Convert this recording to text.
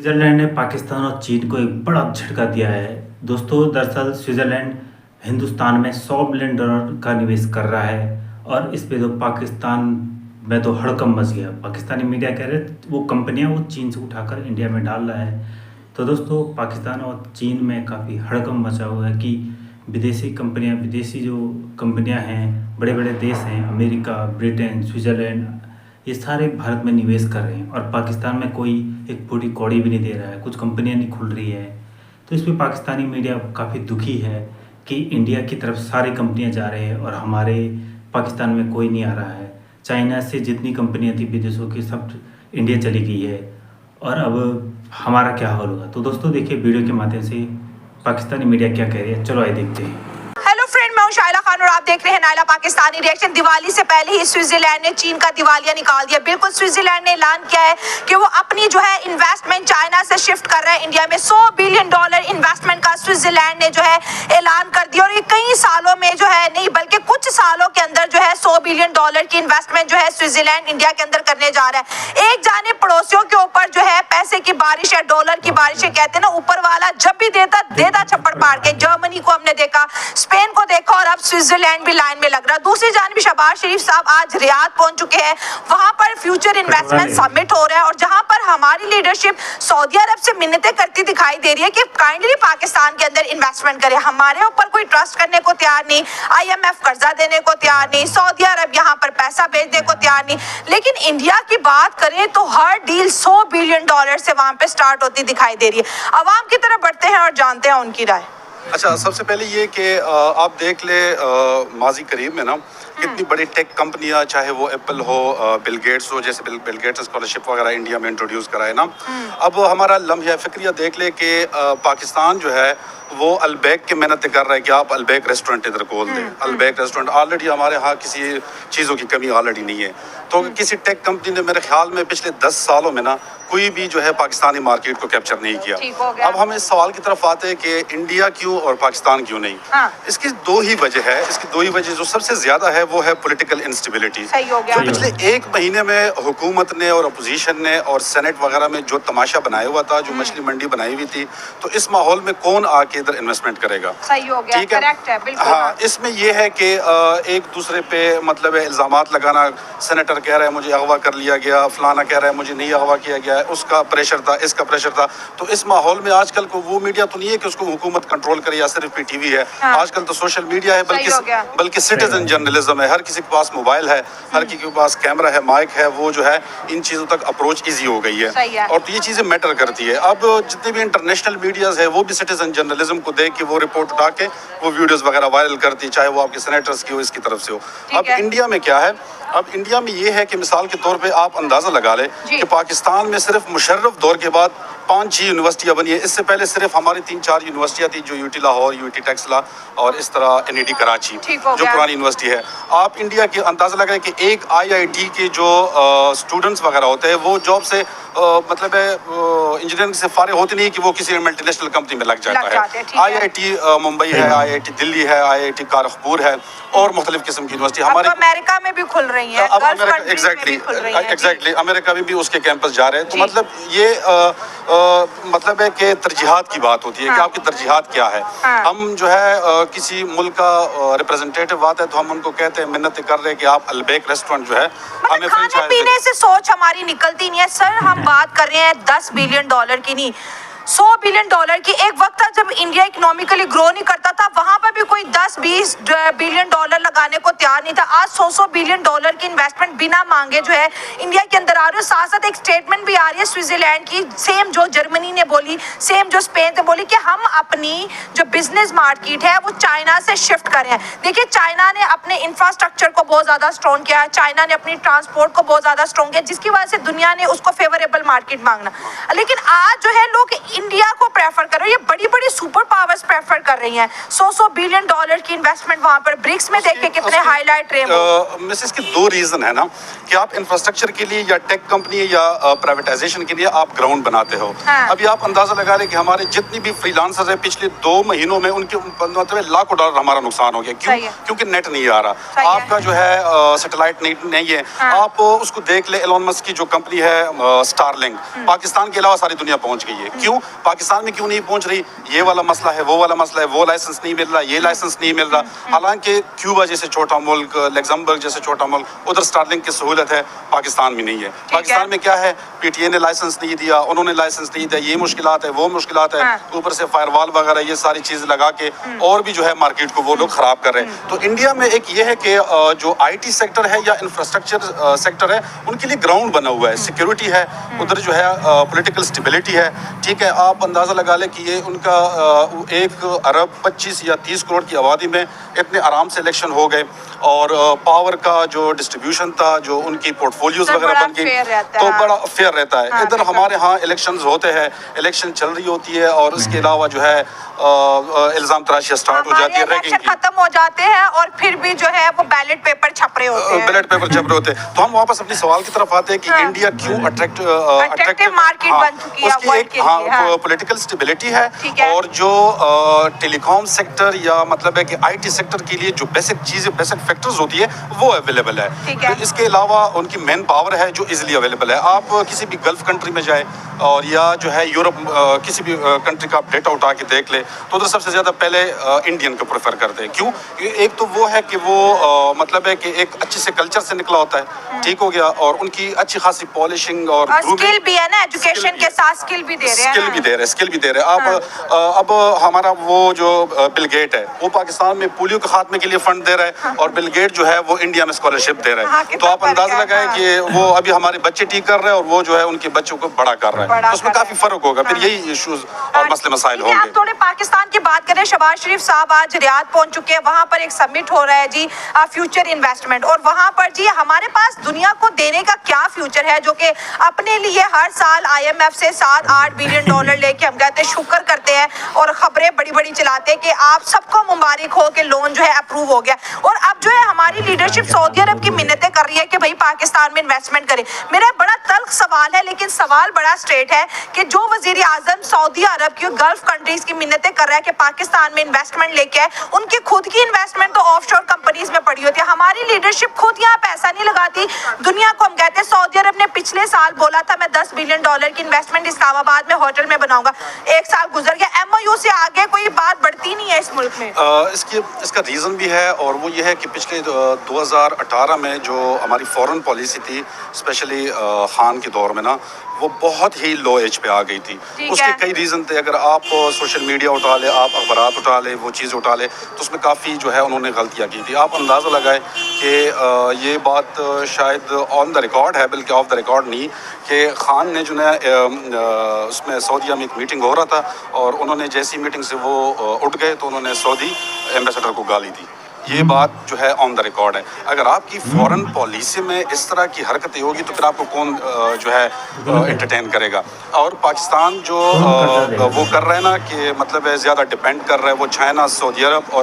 Switzerland ने पाकिस्तान और चीन को एक बड़ा झटका दिया है। दोस्तों, दरअसल स्विट्ज़रलैंड हिंदुस्तान में $100 बिलियन का निवेश कर रहा है और इस पे तो पाकिस्तान में तो हड़कंप मच गया। पाकिस्तानी मीडिया कह रहे वो कंपनियां वो चीन से उठाकर इंडिया में डाल रहा है। तो दोस्तों, पाकिस्तान और चीन में काफ़ी हड़कंप मचा हुआ है कि विदेशी जो कंपनियां हैं, बड़े बड़े देश हैं, अमेरिका, ब्रिटेन, स्विट्ज़रलैंड, ये सारे भारत में निवेश कर रहे हैं और पाकिस्तान में कोई एक पूरी कौड़ी भी नहीं दे रहा है, कुछ कंपनियां नहीं खुल रही है। तो इस पर पाकिस्तानी मीडिया काफ़ी दुखी है कि इंडिया की तरफ सारी कंपनियां जा रही हैं और हमारे पाकिस्तान में कोई नहीं आ रहा है। चाइना से जितनी कंपनियां थी विदेशों की सब इंडिया चली गई है और अब हमारा क्या हाल होगा। तो दोस्तों देखिए वीडियो के माध्यम से पाकिस्तानी मीडिया क्या कह रही है, चलो आइए देखते हैं। हेलो फ्रेंड, मैं हूं शाइला खान और आप देख रहे हैं नायला पाकिस्तानी रिएक्शन। दिवाली से पहले ही स्विट्जरलैंड ने चीन का दिवालिया निकाल दिया। बिल्कुल, स्विट्जरलैंड ने ऐलान किया है कि वो अपनी जो है इन्वेस्टमेंट चाइना से शिफ्ट कर रहे हैं इंडिया में। $100 बिलियन इन्वेस्टमेंट का स्विट्जरलैंड ने जो है ऐलान कर दिया और ये कई सालों में जो है नहीं बल्कि कुछ सालों के अंदर जो है $100 बिलियन की इन्वेस्टमेंट जो है स्विट्जरलैंड इंडिया के अंदर करने जा रहा है। एक जाने पड़ोसियों के ऊपर जो है पैसे की बारिश है, डॉलर की बारिश है। कहते हैं ना, ऊपर वाला जब भी देता छप्पड़ पाड़ के। जर्मनी को हमने देखा, स्पेन को देखा और अब स्विट्जरलैंड भी लाइन में लग रहा है। दूसरी जानिब शहबाज शरीफ साहब आज रियाद पहुंच चुके हैं। वहां पर फ्यूचर इन्वेस्टमेंट समिट हो रहा है और जहां पर हमारी लीडरशिप सऊदी अरब से मिन्नतें करती दिखाई दे रही है कि काइंडली पाकिस्तान के अंदर इन्वेस्टमेंट करे। हमारे ऊपर कोई ट्रस्ट करने को तैयार नहीं, IMF कर्जा देने को तैयार नहीं, सऊदी अरब यहाँ पर पैसा भेजने को तैयार नहीं। लेकिन इंडिया की बात करें तो हर डील $100 बिलियन से वहां पे स्टार्ट होती दिखाई दे रही है। अवाम की तरफ बढ़ते हैं और जानते हैं उनकी राय। अच्छा, सबसे पहले ये कि आप देख ले माजी करीब में ना कितनी बड़ी टेक कंपनियां, चाहे वो एप्पल हो, बिल गेट्स हो, जैसे बिल गेट्स स्कॉलरशिप वगैरह इंडिया में इंट्रोड्यूस कराए ना। अब हमारा लम्हा फिक्रिया देख ले कि पाकिस्तान जो है वो अलबैक की मेहनत कर रहा है कि आप अलबैक रेस्टोरेंट इधर खोल दें। अलबैक रेस्टोरेंट ऑलरेडी हमारे यहाँ किसी चीज़ों की कमी ऑलरेडी नहीं है। तो किसी टेक कंपनी ने मेरे ख्याल में पिछले 10 सालों में ना कोई भी जो है पाकिस्तानी मार्केट को कैप्चर नहीं किया। अब हम इस सवाल की तरफ आते हैं कि इंडिया क्यों और पाकिस्तान क्यों नहीं। इसकी दो ही वजह है। इसकी दो ही वजह जो सबसे ज्यादा है वो है पॉलिटिकल इंस्टेबिलिटी। जो पिछले एक महीने में हुकूमत ने और अपोजिशन ने और सेनेट वगैरह में जो तमाशा बनाया हुआ था, जो मछली मंडी बनाई हुई थी, तो इस माहौल में कौन आके इधर इन्वेस्टमेंट करेगा। सही हो गया, ठीक है। हाँ, इसमें यह है कि एक दूसरे पे मतलब इल्जामात लगाना। सेनेटर कह रहा है मुझे अगवा कर लिया गया, फलाना कह रहा है मुझे नहीं अगवा किया गया, उसका प्रेशर था, इसका प्रेशर था। तो इस माहौल में आजकल को वो मीडिया तो नहीं है कि उसको हुकूमत कंट्रोल करे या सिर्फ PTV है। आजकल तो सोशल मीडिया है, बल्कि सिटीजन जर्नलिज्म है। हर किसी के पास मोबाइल है, हर किसी के पास कैमरा है, माइक है। वो जो है इन चीज़ों तक अप्रोच ईजी हो गई है और तो ये चीज़ें मैटर करती है। अब जितने भी इंटरनेशनल मीडियाज है वो भी सिटीजन जर्नलिज्म को देख के वो रिपोर्ट उठा के वो वीडियोस वगैरह वायरल करती है, चाहे वो आपके सेनेटर्स की हो, इसकी तरफ से हो। अब इंडिया में क्या है, अब इंडिया में ये है कि मिसाल के तौर पे आप अंदाजा लगा ले कि पाकिस्तान में सिर्फ मुशर्रफ दौर के बाद 5-6 यूनिवर्सिटियां बनी है। इससे पहले सिर्फ हमारी 3-4 यूनिवर्सिटियां थी, जो UT लाहौर, UT टेक्सला और इस तरह NED कराची, जो पुरानी यूनिवर्सिटी है। आप इंडिया के अंदाजा लगाए कि एक IIT के जो स्टूडेंट्स वगैरह होते हैं वो जॉब से मतलब इंजीनियरिंग से फारिग होते नहीं कि वो किसी मल्टीनेशनल कंपनी में लग जाता है। IIT मुंबई है, IIT दिल्ली है, IIT कानपुर है और मुख्तलिफ किस्म की यूनिवर्सिटी हमारे अमेरिका में भी खुल रही है। अब एग्जैक्टली अमेरिका में भी उसके कैंपस जा रहे हैं। तो मतलब ये मतलब है कि तरजीहात की बात होती है कि आपकी तरजीहात क्या है। हम जो है किसी मुल्क का रिप्रेजेंटेटिव आता है तो हम उनको कहते हैं, मिन्नत कर रहे हैं कि आप अलबैक रेस्टोरेंट जो है हमें खाने पीने से सोच हमारी निकलती नहीं है। सर, हम बात कर रहे हैं $10 बिलियन की नहीं, $100 बिलियन की। एक वक्त था जब इंडिया इकोनॉमिकली ग्रो नहीं करता था, वहां पर भी कोई 10-20 बिलियन डॉलर लगाने को तैयार नहीं था। आज $100 बिलियन की इन्वेस्टमेंट बिना मांगे जो है इंडिया के अंदर आ रही है। साथ साथ एक स्टेटमेंट भी आ रही है स्विट्जरलैंड की, सेम जो जर्मनी ने बोली, सेम जो स्पेन ने बोली कि हम अपनी जो बिजनेस मार्केट है वो चाइना से शिफ्ट कर रहे हैं। देखिए, चाइना ने अपने इंफ्रास्ट्रक्चर को बहुत ज्यादा स्ट्रॉन्ग किया है, चाइना ने अपनी ट्रांसपोर्ट को बहुत ज्यादा स्ट्रॉन्ग किया, जिसकी वजह से दुनिया ने उसको फेवरेबल मार्केट मांगना। लेकिन आज जो है लोग इंडिया को प्रेफर कर रहे हो, ये बड़ी बड़ी सुपर पावर्स प्रेफर कर रही हैं। 100 बिलियन डॉलर की इन्वेस्टमेंट वहां पर ब्रिक्स में देखिए कितने हाईलाइट रहे हैं। मिस इसके दो रीजन है ना कि आप इंफ्रास्ट्रक्चर के लिए या टेक कंपनी या प्राइवेटाइजेशन के लिए आप ग्राउंड बनाते हो। हाँ। अभी आप अंदाजा लगा रहे कि हमारे जितनी भी फ्रीलांसर्स है पिछले 2 महीनों में उनके मतलब लाखों डॉलर हमारा नुकसान हो गया। क्यों? सही है। क्योंकि नेट नहीं आ रहा, सही है। आपका जो है सैटेलाइट नहीं है। हाँ। आप उसको देख ले, एलोन मस्क की जो कंपनी है स्टारलिंक, पाकिस्तान के अलावा सारी दुनिया पहुंच गई है। क्यों? पाकिस्तान में क्यों नहीं पहुंच रही? ये वाला मसला है, वो वाला मसला है, वो लाइसेंस नहीं मिल रहा, ये लाइसेंस नहीं मिल रहा। हालांकि क्यूबा जैसे छोटा मुल्क, लग्जमबर्ग जैसे छोटा मुल्क, उधर स्टारलिंक की सहूलत है, पाकिस्तान में नहीं है। पाकिस्तान में क्या है, पीटीए ने लाइसेंस नहीं दिया, उन्होंने लाइसेंस नहीं दिया, ये मुश्किलात है, वो मुश्किलात है, हाँ। ऊपर से फायरवॉल वगैरह ये सारी चीज़ लगा के और भी जो है मार्केट को वो लोग खराब कर रहे हैं। तो इंडिया में एक ये है कि जो आईटी सेक्टर है या इंफ्रास्ट्रक्चर सेक्टर है, उनके लिए ग्राउंड बना हुआ है, सिक्योरिटी है, उधर जो है पॉलिटिकल स्टेबिलिटी है। ठीक है, आप अंदाज़ा लगा लें कि ये उनका 1 अरब 25 या 30 करोड़ की आबादी में इतने आराम से इलेक्शन हो गए और पावर का जो डिस्ट्रीब्यूशन था, जो उनकी पोर्टफोलियोज तो वगैरह बड़ा बन गई, fair रहता तो है। बड़ा फेयर रहता है। हाँ, इधर बिल्कुल। हमारे यहाँ इलेक्शंस होते हैं, इलेक्शन चल रही होती है और उसके अलावा जो है इल्ज़ाम तराशियाँ स्टार्ट हो जाती है हमारे रैगिंग इलेक्शन की। खत्म हो जाते हैं और फिर भी जो है वो बैलेट पेपर छप रहे होते हैं। बैलेट पेपर जब रहे होते हैं। तो हम वापस अपनी सवाल की तरफ आते हैं कि हाँ। इंडिया क्यों Attractive market बन चुकी है उसकी world एक के लिए, हाँ। पॉलिटिकल स्टेबिलिटी है ठीक है। और जो टेलीकॉम सेक्टर या मतलब है कि आईटी सेक्टर के लिए जो बेसिक चीज़ें, बेसिक फैक्टर्स होती है वो अवेलेबल है। ठीक है। तो इसके अलावा उनकी मैन पावर है जो इजीली अवेलेबल है। आप किसी भी गल्फ कंट्री में जाए और या जो है यूरोप किसी भी कंट्री का आप डेटा उठा के देख ले तो उधर सबसे ज़्यादा पहले इंडियन को प्रेफर करते हैं। क्यों? एक तो वो है कि वो मतलब है कि एक अच्छे से कल्चर से निकला होता है, ठीक हो गया, और उनकी अच्छी खासी पॉलिशिंग और स्किल भी है ना, एजुकेशन के साथ स्किल भी दे रहे हैं। स्किल भी दे रहे हैं। अब हमारा वो जो बिल गेट है वो पाकिस्तान में पोलियो के खात्मे के लिए फंड दे रहा है और बिल गेट जो है वो इंडिया में स्कॉलरशिप दे रहा हाँ, है। कितना तो आप अंदाजा फर्क है, लगाएं हाँ। कि वो अभी हमारे बच्चे ठीक कर रहे हैं और वो जो है उनके बच्चों को बड़ा कर रहा है। तो उसमें काफी फर्क होगा। फिर यही इश्यूज और मसले मसाइल ठीक है, होंगे। आप थोड़े पाकिस्तान की बात करें। शहबाज शरीफ साहब आज रियाद पहुंच चुके हैं, वहां पर एक समिट हो रहा है जी, फ्यूचर इन्वेस्टमेंट, और वहां पर जी हमारे पास दुनिया को देने का क्या फ्यूचर है जो कि अपने लिए हर साल IMF से 7-8 बिलियन डॉलर लेके हम कहते हैं शुक्र करते हैं और खबरें बड़ी बड़ी चलाते हैं कि आप सबको मुबारक हो कि लोन जो है अप्रूव हो गया। और अब जो है हमारी लीडरशिप सऊदी अरब की मिन्नतें कर रही है कि भाई पाकिस्तान में इन्वेस्टमेंट करें। मेरा बड़ा तल्ख सवाल है, लेकिन सवाल बड़ा स्ट्रेट है कि जो वजीर आजम सऊदी अरब की गल्फ कंट्रीज की मिन्नतें कर रहा है कि पाकिस्तान में इन्वेस्टमेंट लेके आए, उनकी खुद की इन्वेस्टमेंट तो ऑफशोर कंपनीज में पड़ी होती है। हमारी लीडरशिप खुद यहाँ पैसा नहीं लगाती दुनिया को। हम कहते हैं सऊदी अरब ने पिछले साल बोला था मैं 10 बिलियन डॉलर की इन्वेस्टमेंट इस्लामाबाद में होटल में बनाऊंगा, 1 साल गुजर गया, MOU से आगे कोई बात बढ़ती नहीं है इस मुल्क में। इसका रीज़न भी है और वो ये है कि पिछले 2018 में जो हमारी फॉरेन पॉलिसी थी, स्पेशली खान के दौर में ना, वो बहुत ही लो एज पे आ गई थी। उसके कई रीज़न थे। अगर आप सोशल मीडिया उठा ले, आप अखबारात उठा ले, वो चीज़ उठा ले, तो उसमें काफ़ी जो है उन्होंने गलतियाँ की थी। आप अंदाज़ा लगाए कि ये बात शायद ऑन द रिकॉर्ड है, बल्कि ऑफ द रिकॉर्ड नहीं, कि खान ने जो है उसमें सऊदीया में एक मीटिंग हो रहा था और उन्होंने जैसी मीटिंग से वो उठ गए तो उन्होंने सऊदी एम्बेसडर को गाली दी। ये बात जो है ऑन द रिकॉर्ड है। अगर आपकी फॉरेन पॉलिसी में इस तरह की हरकतें होगी तो फिर आपको कौन जो है एंटरटेन करेगा। और पाकिस्तान जो वो कर रहा है ना कि मतलब है ज़्यादा डिपेंड कर रहा है वो चाइना, सऊदी अरब और